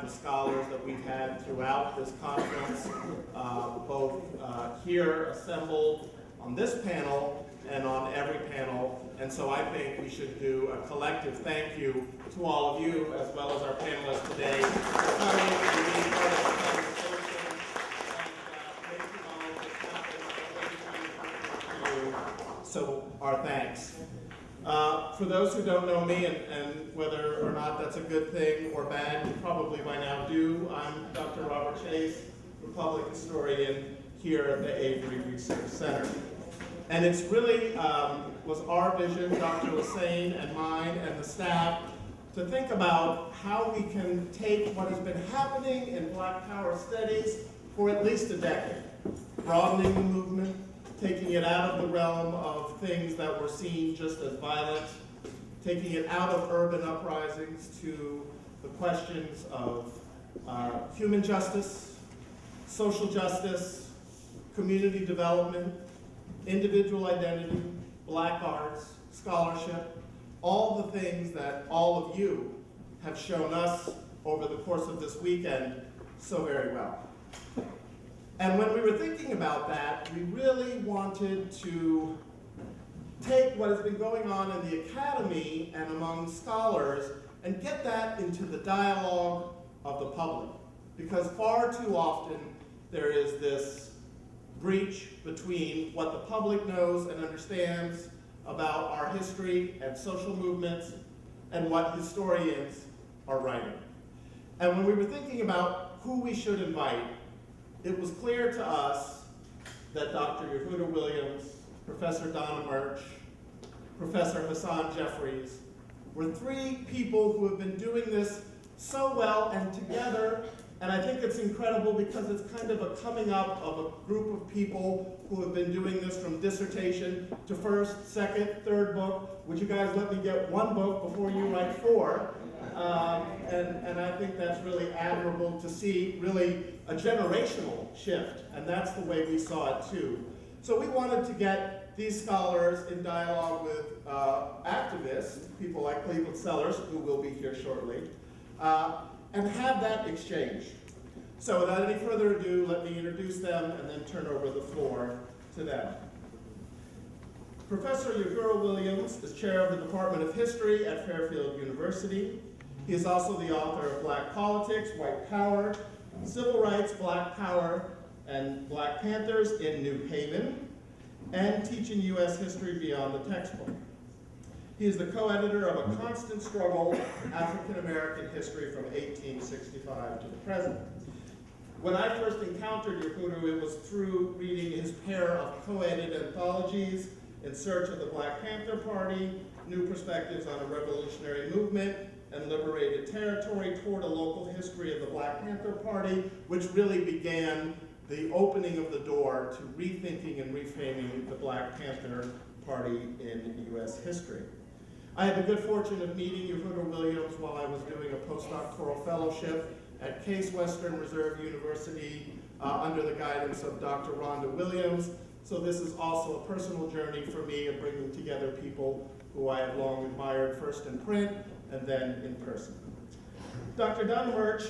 and scholars that we've had throughout this conference, both here assembled on this panel and on every panel. And so I think we should do a collective thank you to all of you, as well as our panelists today, for coming and being part of the conversation and making all of this happen. So our thanks. For those who don't know me, and whether or not that's a good thing or bad, you probably by now do, I'm Dr. Robert Chase, Republic Historian here at the Avery Research Center. And it's really was our vision, Dr. Hasan and mine and the staff, to think about how we can take what has been happening in Black Power studies for at least a decade, broadening the movement, taking it out of the realm of things that were seen just as violent, taking it out of urban uprisings to the questions of human justice, social justice, community development, individual identity, Black arts, scholarship, all the things that all of you have shown us over the course of this weekend so very well. And when we were thinking about that, we really wanted to take what has been going on in the academy and among scholars and get that into the dialogue of the public. Because far too often there is this breach between what the public knows and understands about our history and social movements and what historians are writing. And when we were thinking about who we should invite, it was clear to us that Dr. Yohuru Williams, Professor Donna Murch, Professor Hasan Jeffries were three people who have been doing this so well and together. And I think it's incredible because it's kind of a coming up of a group of people who have been doing this from dissertation to first, second, third book. Would you guys let me get one book before you write four? And I think that's really admirable to see really a generational shift. And that's the way we saw it too. So we wanted to get these scholars in dialogue with activists, people like Cleveland Sellers, who will be here shortly, and have that exchange. So without any further ado, let me introduce them and then turn over the floor to them. Professor Yohuru Williams is chair of the Department of History at Fairfield University. He is also the author of Black Politics, White Power, Civil Rights, Black Power, and Black Panthers in New Haven, and Teaching U.S. History Beyond the Textbook. He is the co-editor of A Constant Struggle, African American History from 1865 to the present. When I first encountered Yohuru, it was through reading his pair of co-edited anthologies, In Search of the Black Panther Party, New Perspectives on a Revolutionary Movement, and Liberated Territory Toward a Local History of the Black Panther Party, which really began the opening of the door to rethinking and reframing the Black Panther Party in U.S. history. I had the good fortune of meeting Yohuru Williams while I was doing a postdoctoral fellowship at Case Western Reserve University under the guidance of Dr. Rhonda Williams. So this is also a personal journey for me of bringing together people who I have long admired, first in print and then in person. Dr. Donna Murch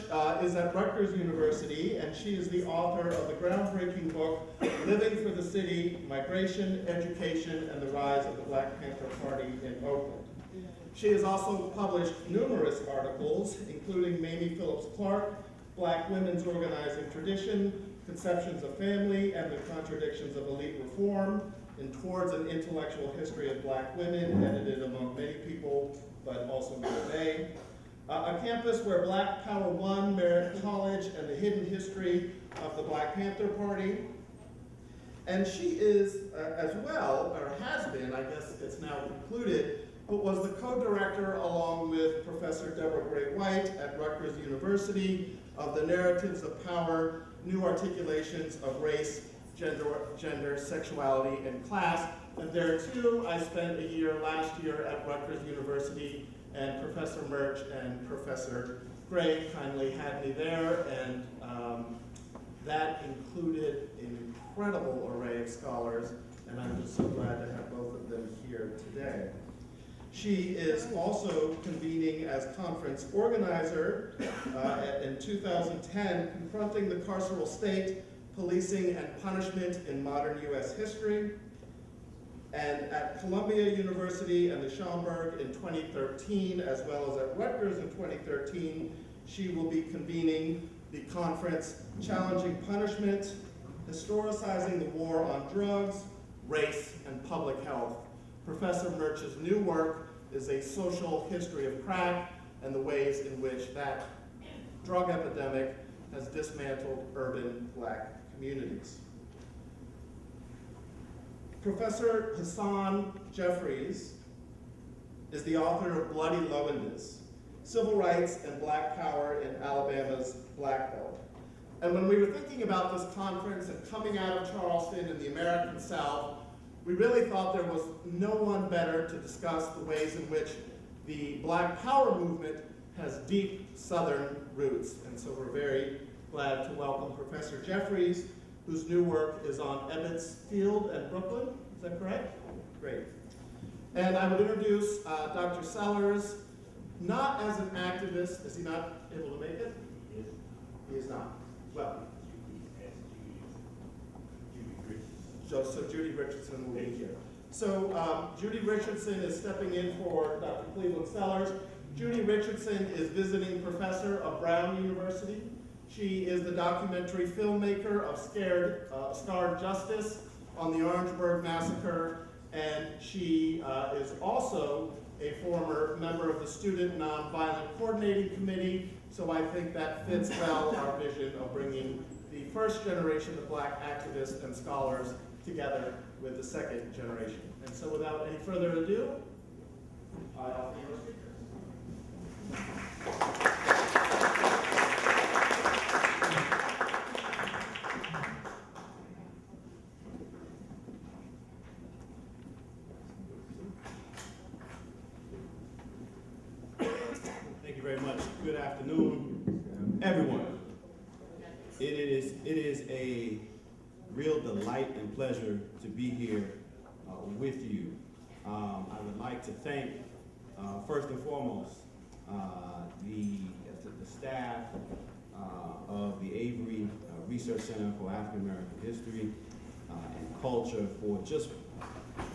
is at Rutgers University, and she is the author of the groundbreaking book, Living for the City, Migration, Education, and the Rise of the Black Panther Party in Oakland. She has also published numerous articles, including Mamie Phillips Clark, Black Women's Organizing Tradition, Conceptions of Family, and the Contradictions of Elite Reform, and Towards an Intellectual History of Black Women, edited among many people, but also me today. A campus where Black Power One, Merritt College, and the Hidden History of the Black Panther Party. And she is, as well, or has been, I guess it's now concluded, but was the co-director along with Professor Deborah Gray White at Rutgers University of the Narratives of Power, New Articulations of Race, Gender, Sexuality, and Class. And there too, I spent a year last year at Rutgers University, and Professor Murch and Professor Gray kindly had me there, and that included an incredible array of scholars, and I'm just so glad to have both of them here today. She is also convening as conference organizer and in 2010, Confronting the Carceral State, Policing and Punishment in Modern U.S. History. And at Columbia University and the Schomburg in 2013, as well as at Rutgers in 2013, she will be convening the conference Challenging Punishment, Historicizing the War on Drugs, Race, and Public Health. Professor Murch's new work is a social history of crack and the ways in which that drug epidemic has dismantled urban Black communities. Professor Hasan Jeffries is the author of Bloody Lowendess, Civil Rights and Black Power in Alabama's Black Belt. And when we were thinking about this conference and coming out of Charleston in the American South, we really thought there was no one better to discuss the ways in which the Black Power movement has deep Southern roots. And so we're very glad to welcome Professor Jeffries, whose new work is on Ebbets Field and Brooklyn. Is that correct? Great. And I would introduce Dr. Sellers, not as an activist. Is he not able to make it? Yes. He is not. Well. So Judy Richardson will be here. So Judy Richardson is stepping in for Dr. Cleveland Sellers. Judy Richardson is visiting professor of Brown University. She is the documentary filmmaker of Scarred Justice on the Orangeburg Massacre, and she is also a former member of the Student Nonviolent Coordinating Committee, so I think that fits well our vision of bringing the first generation of Black activists and scholars together with the second generation. And so without any further ado, I offer you a speaker. Thank you very much. Good afternoon, everyone. It is a real delight and pleasure to be here with you. I would like to thank, first and foremost, the staff of the Avery Research Center for African American History and Culture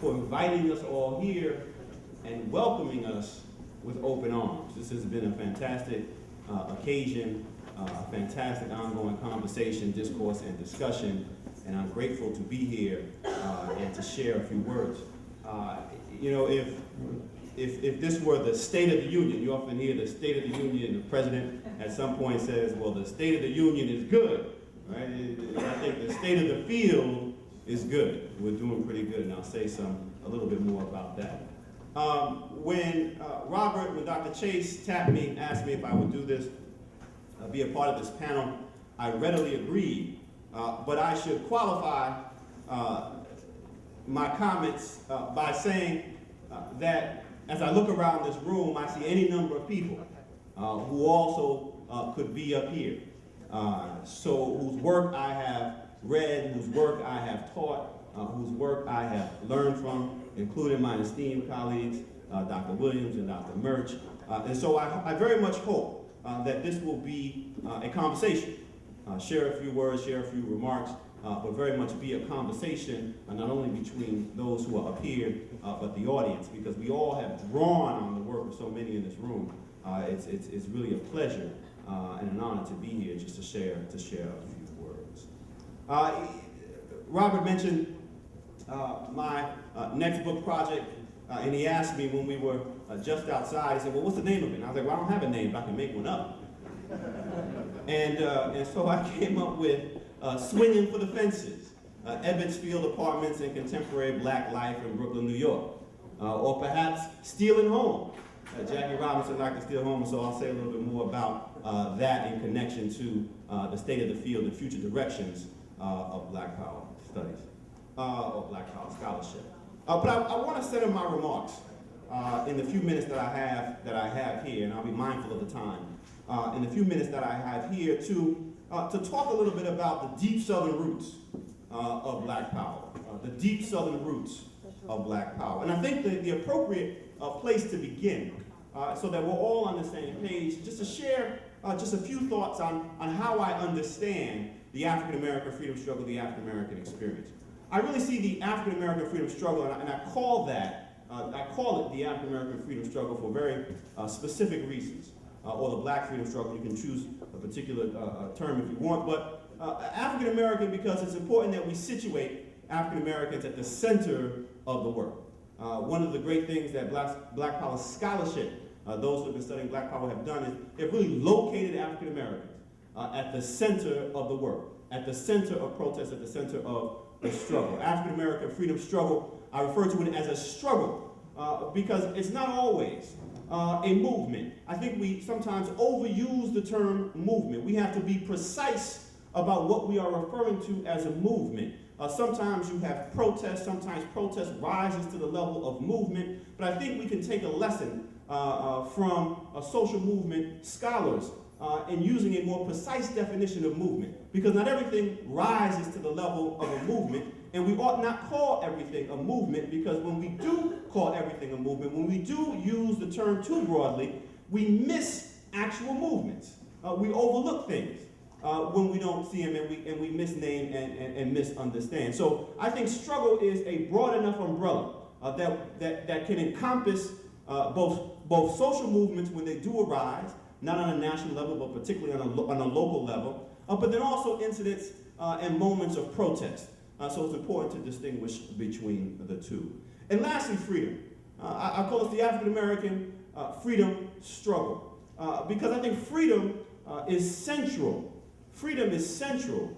for inviting us all here and welcoming us with open arms. This has been a fantastic occasion, a fantastic ongoing conversation, discourse, and discussion, and I'm grateful to be here and to share a few words. You know, if this were the State of the Union, you often hear the State of the Union, the president at some point says, well, the State of the Union is good, right? I think the state of the field is good. We're doing pretty good, and I'll say a little bit more about that. When Dr. Chase tapped me, asked me if I would do this, be a part of this panel, I readily agreed, but I should qualify my comments by saying that as I look around this room, I see any number of people who also could be up here. So whose work I have read, whose work I have taught, whose work I have learned from, including my esteemed colleagues, Dr. Williams and Dr. Murch. And so I very much hope that this will be a conversation. Share a few words, share a few remarks, but very much be a conversation not only between those who are up here, but the audience, because we all have drawn on the work of so many in this room. It's really a pleasure and an honor to be here just to share a few words. Robert mentioned my next book project, and he asked me when we were just outside, he said, well, what's the name of it? And I was like, well, I don't have a name, but I can make one up. And so I came up with Swinging for the Fences, Ebbets Field Apartments and Contemporary Black Life in Brooklyn, New York. Or perhaps Stealing Home. Jackie Robinson liked to steal home, so I'll say a little bit more about that in connection to the state of the field and future directions of Black Power studies, or Black Power scholarship. But I want to center my remarks in the few minutes that I have here, and I'll be mindful of the time. In the few minutes that I have here to talk a little bit about the deep Southern roots of Black Power, the deep Southern roots of Black Power. And I think the appropriate place to begin, so that we're all on the same page, just to share just a few thoughts on how I understand the African American freedom struggle, the African American experience. I really see the African American freedom struggle, and I call it the African American freedom struggle for very specific reasons, or the Black freedom struggle. You can choose a particular term if you want, but African American because it's important that we situate African Americans at the center of the work. One of the great things that Black Power scholarship, those who have been studying Black Power have done, is they've really located African Americans at the center of the work, at the center of protest, at the center of the struggle. African American freedom struggle, I refer to it as a struggle because it's not always a movement. I think we sometimes overuse the term movement. We have to be precise about what we are referring to as a movement. Sometimes you have protest, sometimes protest rises to the level of movement, but I think we can take a lesson from social movement scholars in using a more precise definition of movement, because not everything rises to the level of a movement, and we ought not call everything a movement, because when we do call everything a movement, when we do use the term too broadly, we miss actual movements. We overlook things when we don't see them, and we misname and misunderstand. So I think struggle is a broad enough umbrella that can encompass both social movements when they do arise, not on a national level, but particularly on a local level, but then also incidents and moments of protest. So it's important to distinguish between the two. And lastly, freedom. I call it the African American freedom struggle, because I think freedom is central. Freedom is central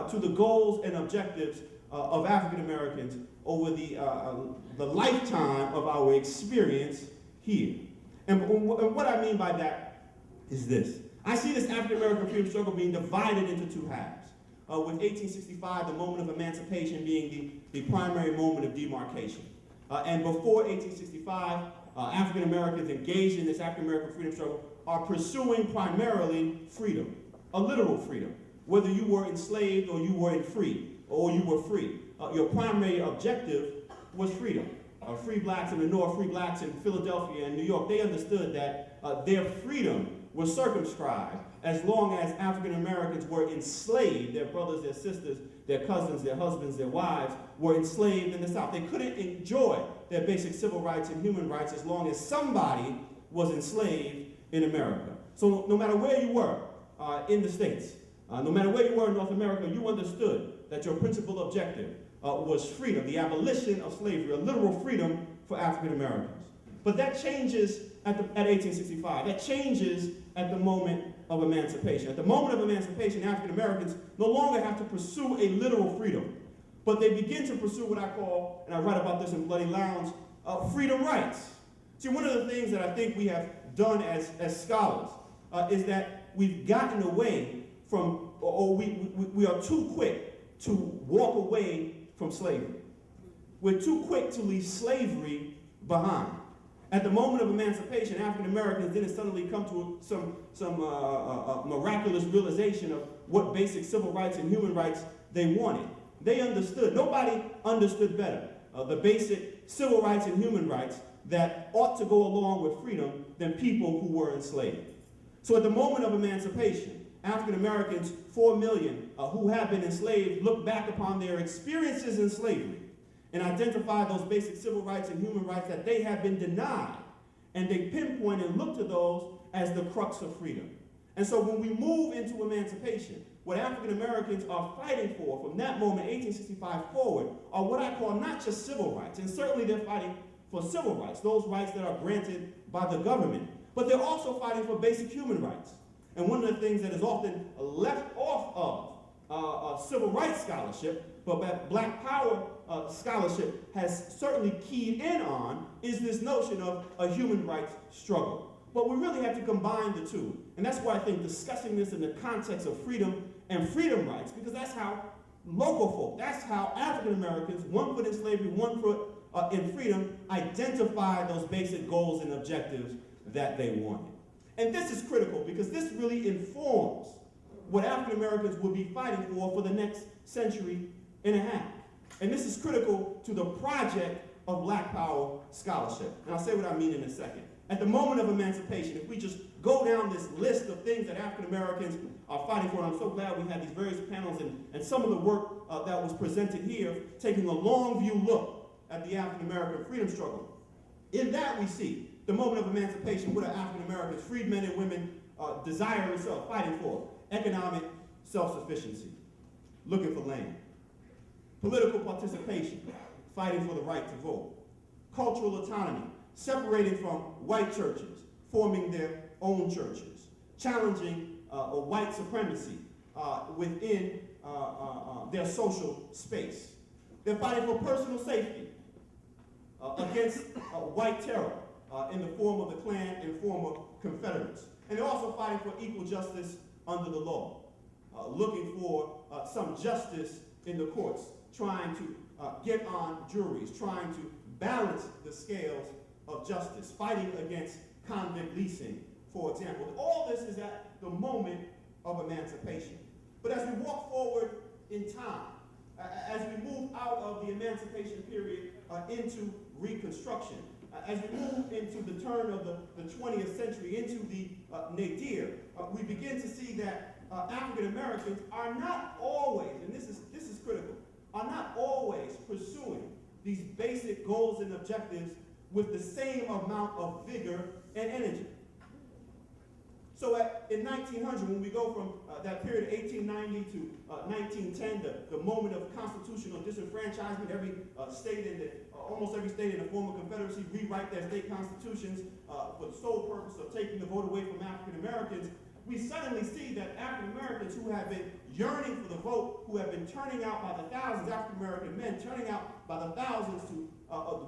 to the goals and objectives of African Americans over the lifetime of our experience here. And what I mean by that is this. I see this African American freedom struggle being divided into two halves, with 1865, the moment of emancipation, being the primary moment of demarcation. And before 1865, African Americans engaged in this African American freedom struggle are pursuing primarily freedom, a literal freedom. Whether you were enslaved or you were free, your primary objective was freedom. Free blacks in the North, free blacks in Philadelphia and New York, they understood that their freedom was circumscribed as long as African Americans were enslaved. Their brothers, their sisters, their cousins, their husbands, their wives were enslaved in the South. They couldn't enjoy their basic civil rights and human rights as long as somebody was enslaved in America. So no matter where you were in the States, no matter where you were in North America, you understood that your principal objective was freedom, the abolition of slavery, a literal freedom for African Americans. But that changes at 1865. That changes at the moment of emancipation. At the moment of emancipation, African Americans no longer have to pursue a literal freedom, but they begin to pursue what I call, and I write about this in Bloody Lounge, freedom rights. See, one of the things that I think we have done as scholars is that we've gotten away from, or we are too quick to walk away from slavery. We're too quick to leave slavery behind. At the moment of emancipation, African Americans didn't suddenly come to some miraculous realization of what basic civil rights and human rights they wanted. They understood. Nobody understood better the basic civil rights and human rights that ought to go along with freedom than people who were enslaved. So at the moment of emancipation, African Americans, 4 million who have been enslaved, look back upon their experiences in slavery and identify those basic civil rights and human rights that they have been denied. And they pinpoint and look to those as the crux of freedom. And so when we move into emancipation, what African Americans are fighting for from that moment, 1865 forward, are what I call not just civil rights, and certainly they're fighting for civil rights, those rights that are granted by the government, but they're also fighting for basic human rights. And one of the things that is often left off of civil rights scholarship, but that Black Power scholarship has certainly keyed in on, is this notion of a human rights struggle. But we really have to combine the two. And that's why I think discussing this in the context of freedom and freedom rights, because that's how local folk, that's how African Americans, one foot in slavery, one foot in freedom, identify those basic goals and objectives that they wanted. And this is critical because this really informs what African Americans will be fighting for the next century and a half. And this is critical to the project of Black Power scholarship. And I'll say what I mean in a second. At the moment of emancipation, if we just go down this list of things that African Americans are fighting for. And I'm so glad we had these various panels and some of the work that was presented here, taking a long view look at the African American freedom struggle. In that we see the moment of emancipation. What are African Americans, freed men and women, desiring themselves, fighting for? Economic self-sufficiency, looking for land. Political participation, fighting for the right to vote. Cultural autonomy, separating from white churches, forming their own churches. Challenging white supremacy within their social space. They're fighting for personal safety against white terror in the form of the Klan and former Confederates. And they're also fighting for equal justice under the law, looking for some justice in the courts, trying to get on juries, trying to balance the scales of justice, fighting against convict leasing, for example. All this is at the moment of emancipation. But as we walk forward in time, as we move out of the emancipation period into Reconstruction, as we move into the turn of the 20th century, into the nadir, we begin to see that African Americans are not always, and this is critical, are not always pursuing these basic goals and objectives with the same amount of vigor and energy. So in 1900, when we go from that period of 1890 to 1910, the moment of constitutional disenfranchisement, every state in almost every state in the former Confederacy rewrite their state constitutions for the sole purpose of taking the vote away from African Americans, we suddenly see that African Americans who have been yearning for the vote, who have been turning out by the thousands, African American men turning out by the thousands to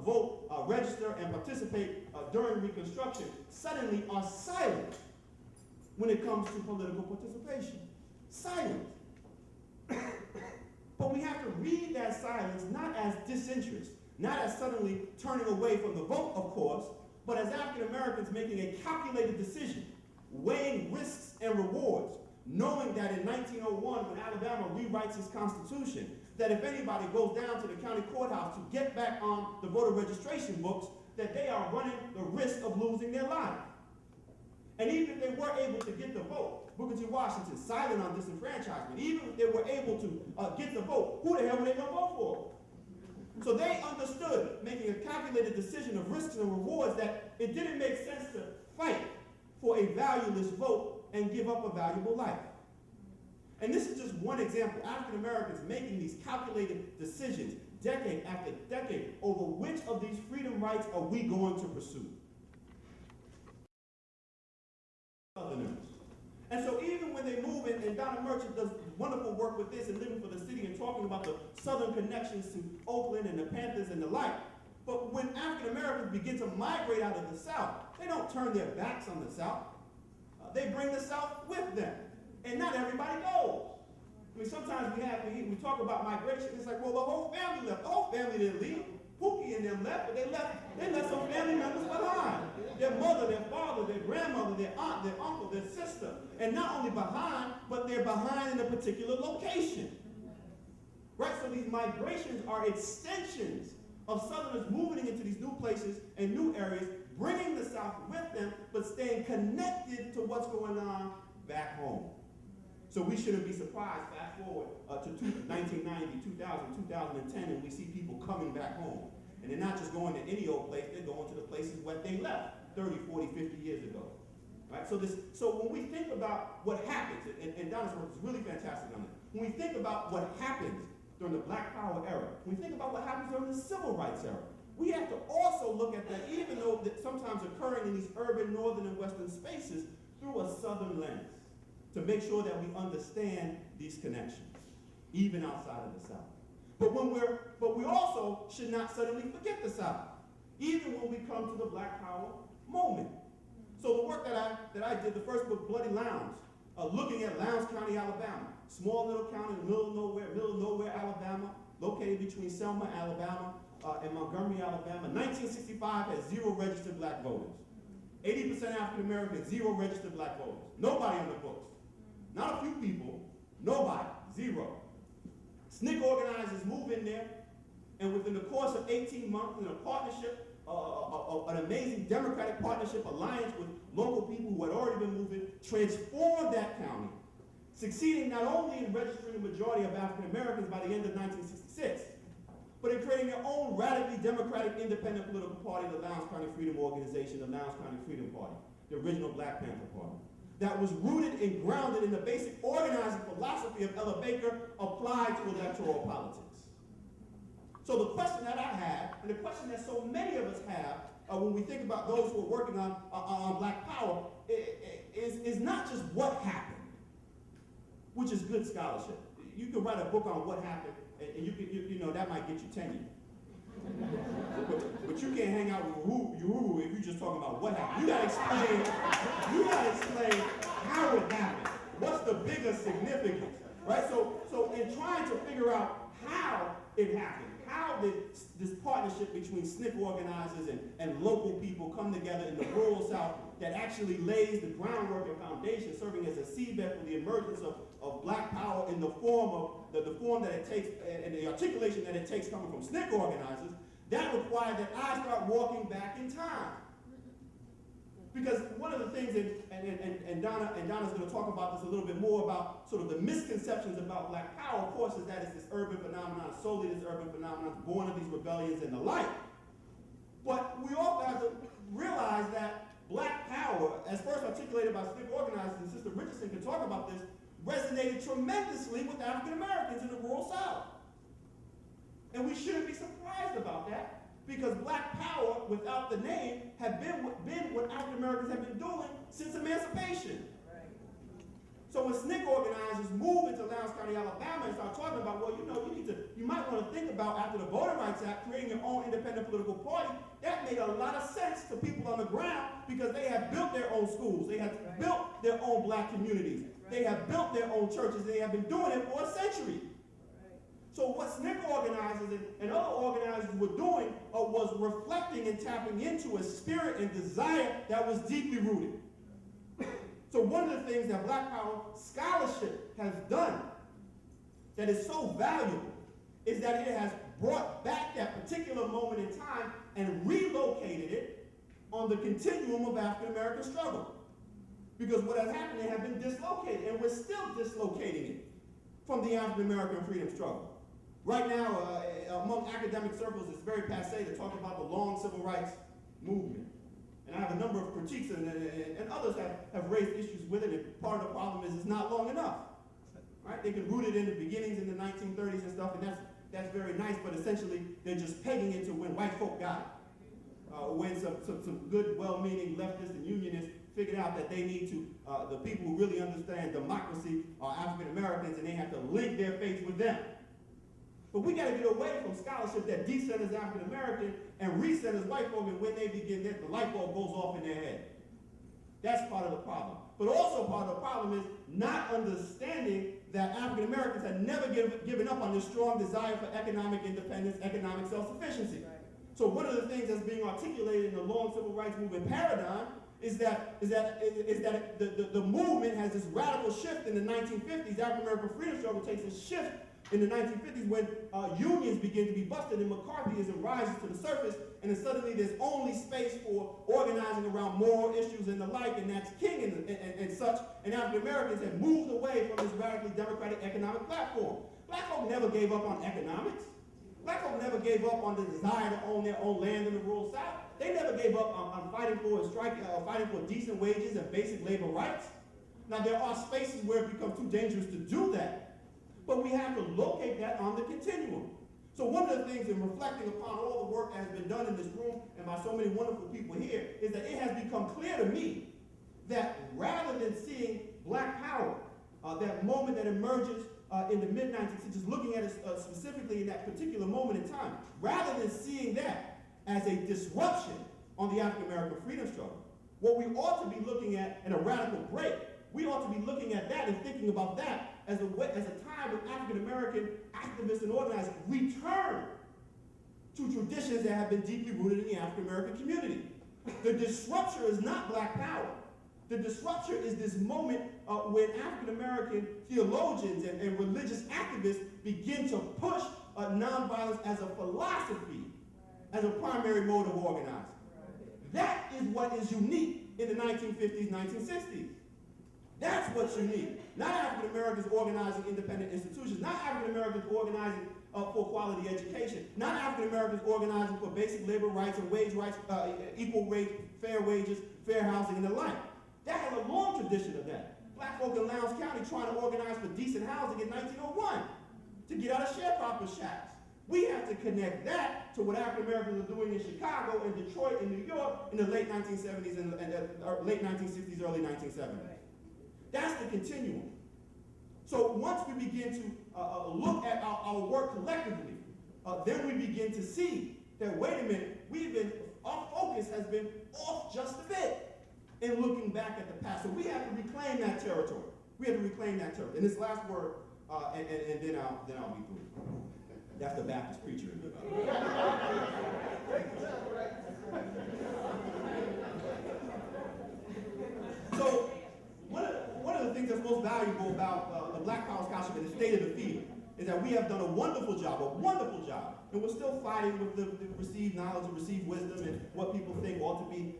vote, register, and participate during Reconstruction, suddenly are silent when it comes to political participation. Silent. But we have to read that silence not as disinterest, not as suddenly turning away from the vote, of course, but as African Americans making a calculated decision, weighing risks and rewards, knowing that in 1901, when Alabama rewrites its constitution, that if anybody goes down to the county courthouse to get back on the voter registration books, that they are running the risk of losing their life. And even if they were able to get the vote, Booker T. Washington, silent on disenfranchisement, even if they were able to get the vote, who the hell were they going to vote for? So they understood, making a calculated decision of risks and rewards, that it didn't make sense to fight for a valueless vote and give up a valuable life. And this is just one example. African Americans making these calculated decisions, decade after decade, over which of these freedom rights are we going to pursue. Southerners. And so even when they move in, and Donna Murch does wonderful work with this and Living for the City and talking about the Southern connections to Oakland and the Panthers and the like. But when African Americans begin to migrate out of the South, they don't turn their backs on the South. They bring the South with them. And not everybody goes. I mean, sometimes we talk about migration, it's like, well, the whole family left. The whole family didn't leave. Pookie and them left, but they left some family members behind. Their mother, their father, their grandmother, their aunt, their uncle, their sister. And not only behind, but they're behind in a particular location. Right? So these migrations are extensions of Southerners moving into these new places and new areas, bringing the South with them, but staying connected to what's going on back home. So we shouldn't be surprised, fast forward to 1990, 2000, 2010, and we see people coming back home. And they're not just going to any old place, they're going to the places where they left 30, 40, 50 years ago. Right? So when we think about what happens, and Donna's work is really fantastic on it, when we think about what happens during the Black Power era, when we think about what happens during the Civil Rights era, we have to also look at that, even though that sometimes occurring in these urban, northern, and western spaces, through a Southern lens, to make sure that we understand these connections, even outside of the South. But we also should not suddenly forget the South, even when we come to the Black Power moment. So the work that I did, the first book, Bloody Lowndes, looking at Lowndes County, Alabama, small little county in the middle of nowhere, Alabama, located between Selma, Alabama, and Montgomery, Alabama. 1965 has 0 registered black voters. 80% African American, 0 registered black voters. Nobody on the books. Not a few people, nobody, 0. SNCC organizers move in there, and within the course of 18 months, in a partnership an amazing democratic partnership alliance with local people who had already been moving, transformed that county, succeeding not only in registering a majority of African Americans by the end of 1966, but in creating their own radically democratic independent political party, the Lowndes County Freedom Organization, the Lowndes County Freedom Party, the original Black Panther Party, that was rooted and grounded in the basic organizing philosophy of Ella Baker applied to electoral politics. So the question that I have, and the question that so many of us have when we think about those who are working on Black Power, is not just what happened, which is good scholarship. You can write a book on what happened, and you know that might get you tenure. But you can't hang out with Yohuru if you're just talking about what happened. You gotta explain how it happened. What's the bigger significance, right? So in trying to figure out how it happened, how did this partnership between SNCC organizers and local people come together in the rural South that actually lays the groundwork and foundation, serving as a seedbed for the emergence of Black Power in the form of the form that it takes and the articulation that it takes coming from SNCC organizers, that required that I start walking back in time. Because one of the things, and Donna's going to talk about this a little bit more about sort of the misconceptions about Black Power, of course, is that it's this urban phenomenon, solely this urban phenomenon, born of these rebellions and the like. But we also have to realize that Black Power, as first articulated by SNCC organizers, and Sister Richardson can talk about this, resonated tremendously with African Americans in the rural South. And we shouldn't be surprised about that, because Black Power, without the name, have been what African Americans have been doing since emancipation. Right. So when SNCC organizers move into Lowndes County, Alabama, and start talking about, well, you might want to think about, after the Voting Rights Act, creating your own independent political party, that made a lot of sense to people on the ground, because they have built their own schools, they have built their own Black communities, they have built their own churches, they have been doing it for a century. So what SNCC organizers and other organizers were doing was reflecting and tapping into a spirit and desire that was deeply rooted. So one of the things that Black Power scholarship has done that is so valuable is that it has brought back that particular moment in time and relocated it on the continuum of African American struggle. Because what has happened, they have been dislocated, and we're still dislocating it from the African American freedom struggle. Right now, among academic circles, it's very passé to talk about the long civil rights movement. And I have a number of critiques, and others have raised issues with it, and part of the problem is it's not long enough. Right? They can root it in the beginnings in the 1930s and stuff, and that's very nice, but essentially they're just pegging it to when white folk got it. When some good, well-meaning leftists and unionists figured out that they need to, the people who really understand democracy are African Americans, and they have to link their faith with them. But we got to get away from scholarship that decenters African American and recenters white folk, and when they begin that, the light bulb goes off in their head. That's part of the problem. But also part of the problem is not understanding that African Americans had never given up on this strong desire for economic independence, economic self-sufficiency. Right. So one of the things that's being articulated in the long civil rights movement paradigm is that the movement has this radical shift in the 1950s. African American freedom struggle takes a shift in the 1950s when unions begin to be busted and McCarthyism rises to the surface, and then suddenly there's only space for organizing around moral issues and the like, and that's king and such, and African Americans have moved away from this radically democratic economic platform. Black folk never gave up on economics. Black folk never gave up on the desire to own their own land in the rural South. They never gave up on fighting for decent wages and basic labor rights. Now there are spaces where it becomes too dangerous to do that, but we have to locate that on the continuum. So one of the things in reflecting upon all the work that has been done in this room and by so many wonderful people here is that it has become clear to me that rather than seeing Black Power, that moment that emerges in the mid-1960s, looking at it specifically in that particular moment in time, rather than seeing that as a disruption on the African American freedom struggle, what we ought to be looking at in a radical break, we ought to be looking at that and thinking about that as a time when African American activists and organizers return to traditions that have been deeply rooted in the African American community. The disruption is not Black Power. The disruption is this moment when African American theologians and religious activists begin to push nonviolence as a philosophy as a primary mode of organizing. That is what is unique in the 1950s, 1960s. That's what's unique. Not African Americans organizing independent institutions, not African Americans organizing for quality education, not African Americans organizing for basic labor rights and wage rights, equal rate, fair wages, fair housing, and the like. That has a long tradition of that. Black folk in Lowndes County trying to organize for decent housing in 1901 to get out of sharecropper shacks. We have to connect that to what African Americans are doing in Chicago and Detroit and New York in the late 1970s and late 1960s, early 1970s. That's the continuum. So once we begin to look at our work collectively, then we begin to see that, wait a minute, our focus has been off just a bit in looking back at the past. So we have to reclaim that territory. We have to reclaim that territory. And this last word, and then I'll be through. That's the Baptist preacher in me. So one of the things that's most valuable about the Black Power Scholarship and the state of the field is that we have done a wonderful job, and we're still fighting with the received knowledge and received wisdom and what people think ought to be,